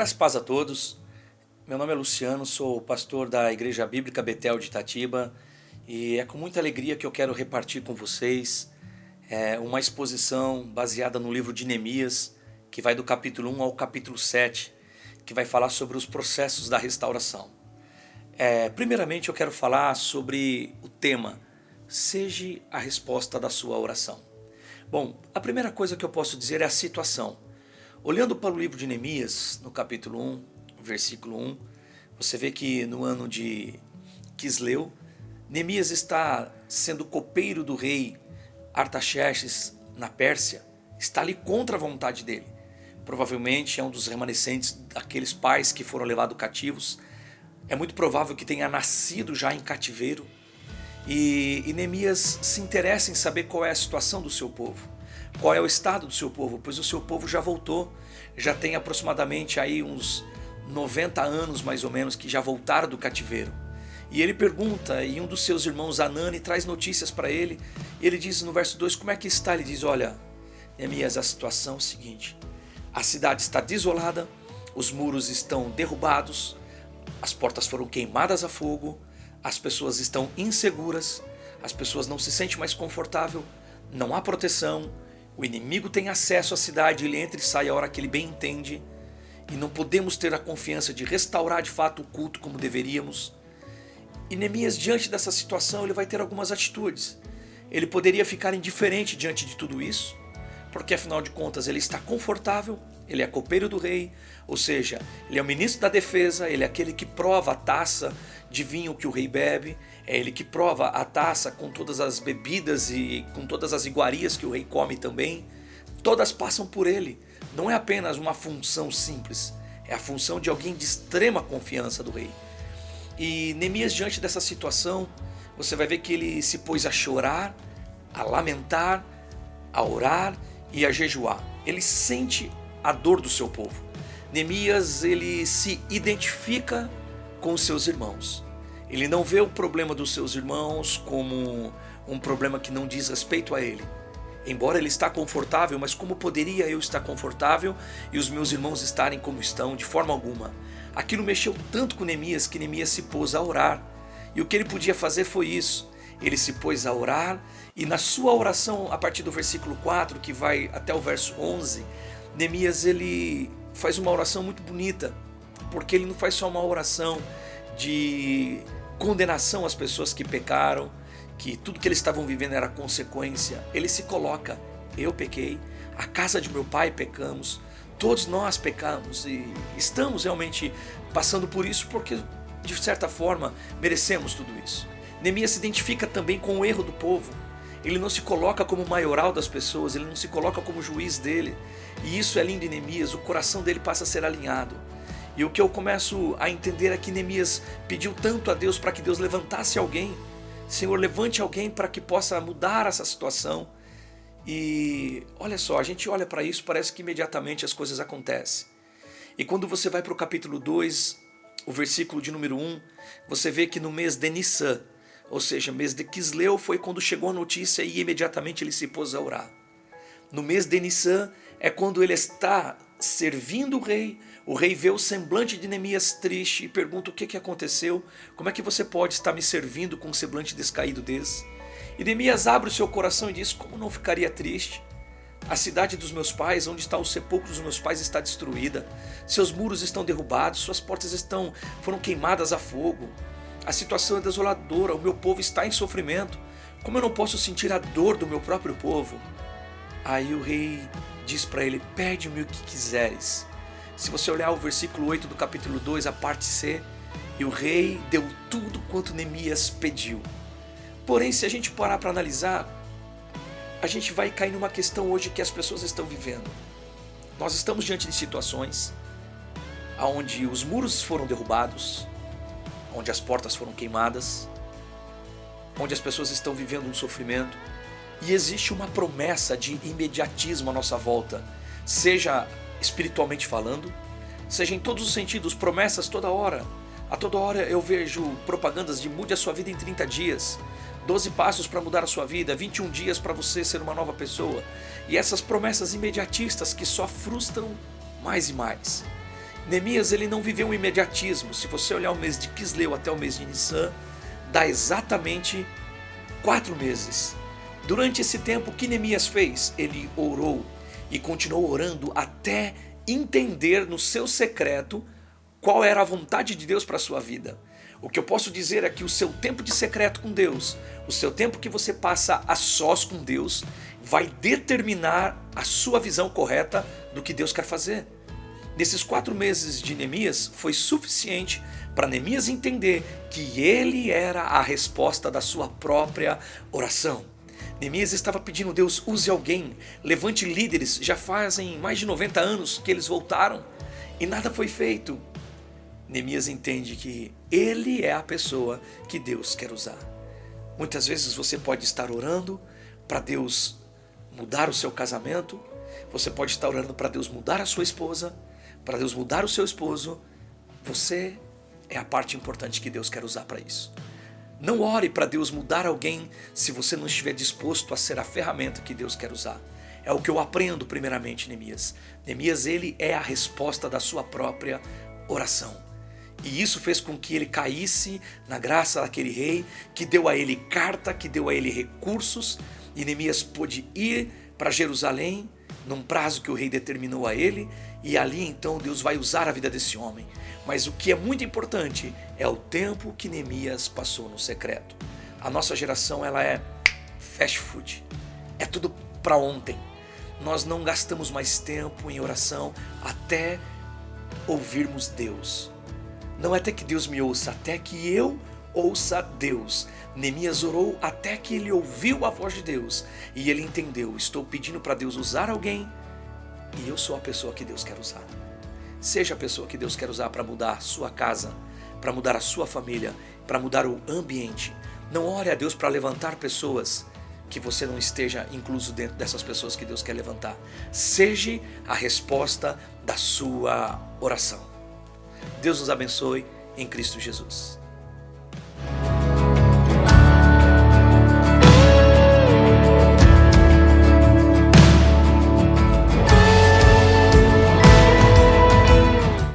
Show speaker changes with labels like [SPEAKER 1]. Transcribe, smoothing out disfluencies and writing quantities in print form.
[SPEAKER 1] Graças e paz a todos. Meu nome é Luciano, sou pastor da Igreja Bíblica Betel de Itatiba e é com muita alegria que eu quero repartir com vocês uma exposição baseada no livro de Neemias, que vai do capítulo 1 ao capítulo 7, que vai falar sobre os processos da restauração. Primeiramente eu quero falar sobre o tema, seja a resposta da sua oração. Bom, a primeira coisa que eu posso dizer é a situação. Olhando para o livro de Neemias, no capítulo 1, versículo 1, você vê que no ano de Quisleu, Neemias está sendo copeiro do rei Artaxerxes na Pérsia, está ali contra a vontade dele. Provavelmente é um dos remanescentes daqueles pais que foram levados cativos. É muito provável que tenha nascido já em cativeiro. E Neemias se interessa em saber qual é a situação do seu povo. Qual é o estado do seu povo? Pois o seu povo já voltou, já tem aproximadamente aí uns 90 anos mais ou menos que já voltaram do cativeiro. E ele pergunta, e um dos seus irmãos, Anani, traz notícias para ele. E ele diz no verso 2, como é que está? Ele diz, olha, Neemias, a situação é o seguinte, a cidade está desolada, os muros estão derrubados, as portas foram queimadas a fogo, as pessoas estão inseguras, as pessoas não se sentem mais confortáveis, não há proteção, o inimigo tem acesso à cidade, ele entra e sai a hora que ele bem entende, e não podemos ter a confiança de restaurar de fato o culto como deveríamos. E Neemias, diante dessa situação, ele vai ter algumas atitudes. Ele poderia ficar indiferente diante de tudo isso, porque afinal de contas ele está confortável, ele é copeiro do rei, ou seja, ele é o ministro da defesa, ele é aquele que prova a taça de vinho que o rei bebe, é ele que prova a taça com todas as bebidas e com todas as iguarias que o rei come também. Todas passam por ele, não é apenas uma função simples, é a função de alguém de extrema confiança do rei. E Neemias, diante dessa situação, você vai ver que ele se pôs a chorar, a lamentar, a orar e a jejuar. Ele sente a dor do seu povo. Neemias, ele se identifica com os seus irmãos. Ele não vê o problema dos seus irmãos como um problema que não diz respeito a ele. Embora ele está confortável, mas como poderia eu estar confortável e os meus irmãos estarem como estão? De forma alguma. Aquilo mexeu tanto com Neemias que Neemias se pôs a orar. E o que ele podia fazer foi isso. Ele se pôs a orar e na sua oração, a partir do versículo 4, que vai até o verso 11, Neemias ele faz uma oração muito bonita, porque ele não faz só uma oração de condenação às pessoas que pecaram, que tudo que eles estavam vivendo era consequência. Ele se coloca, eu pequei, a casa de meu pai pecamos, todos nós pecamos e estamos realmente passando por isso porque de certa forma merecemos tudo isso. Neemias se identifica também com o erro do povo. Ele não se coloca como maioral das pessoas, ele não se coloca como juiz dele. E isso é lindo em Neemias, o coração dele passa a ser alinhado. E o que eu começo a entender é que Neemias pediu tanto a Deus para que Deus levantasse alguém. Senhor, levante alguém para que possa mudar essa situação. E olha só, a gente olha para isso, parece que imediatamente as coisas acontecem. E quando você vai para o capítulo 2, o versículo de número 1, você vê que no mês de Nissan, ou seja, mês de Quisleu, foi quando chegou a notícia e imediatamente ele se pôs a orar. No mês de Nissan é quando ele está servindo o rei vê o semblante de Neemias triste e pergunta o que aconteceu, como é que você pode estar me servindo com um semblante descaído desse? E Neemias abre o seu coração e diz, como não ficaria triste? A cidade dos meus pais, onde está o sepulcro dos meus pais, está destruída, seus muros estão derrubados, suas portas foram queimadas a fogo, a situação é desoladora, o meu povo está em sofrimento, como eu não posso sentir a dor do meu próprio povo? Aí o rei diz para ele, pede-me o que quiseres. Se você olhar o versículo 8 do capítulo 2, a parte C, e o rei deu tudo quanto Neemias pediu. Porém, se a gente parar para analisar, a gente vai cair numa questão hoje que as pessoas estão vivendo. Nós estamos diante de situações onde os muros foram derrubados, onde as portas foram queimadas, onde as pessoas estão vivendo um sofrimento, e existe uma promessa de imediatismo à nossa volta, seja espiritualmente falando, seja em todos os sentidos, promessas toda hora. A toda hora eu vejo propagandas de mude a sua vida em 30 dias, 12 passos para mudar a sua vida, 21 dias para você ser uma nova pessoa. E essas promessas imediatistas que só frustram mais e mais. Neemias, ele não viveu um imediatismo. Se você olhar o mês de Quisleu até o mês de Nissan, dá exatamente 4 meses. Durante esse tempo, o que Neemias fez? Ele orou e continuou orando até entender no seu secreto qual era a vontade de Deus para a sua vida. O que eu posso dizer é que o seu tempo de secreto com Deus, o seu tempo que você passa a sós com Deus, vai determinar a sua visão correta do que Deus quer fazer. Nesses 4 meses de Neemias foi suficiente para Neemias entender que ele era a resposta da sua própria oração. Neemias estava pedindo: Deus, use alguém, levante líderes. Já fazem mais de 90 anos que eles voltaram e nada foi feito. Neemias entende que ele é a pessoa que Deus quer usar. Muitas vezes você pode estar orando para Deus mudar o seu casamento, você pode estar orando para Deus mudar a sua esposa, para Deus mudar o seu esposo. Você é a parte importante que Deus quer usar para isso. Não ore para Deus mudar alguém se você não estiver disposto a ser a ferramenta que Deus quer usar. É o que eu aprendo primeiramente, Neemias. Neemias, ele é a resposta da sua própria oração. E isso fez com que ele caísse na graça daquele rei, que deu a ele carta, que deu a ele recursos, e Neemias pôde ir para Jerusalém, num prazo que o rei determinou a ele, e ali então Deus vai usar a vida desse homem. Mas o que é muito importante é o tempo que Neemias passou no secreto. A nossa geração, ela é fast food, é tudo para ontem. Nós não gastamos mais tempo em oração até ouvirmos Deus. Não é até que Deus me ouça, até que eu ouça Deus. Neemias orou até que ele ouviu a voz de Deus e ele entendeu: estou pedindo para Deus usar alguém e eu sou a pessoa que Deus quer usar. Seja a pessoa que Deus quer usar para mudar a sua casa, para mudar a sua família, para mudar o ambiente. Não ore a Deus para levantar pessoas que você não esteja incluso dentro dessas pessoas que Deus quer levantar. Seja a resposta da sua oração. Deus nos abençoe em Cristo Jesus.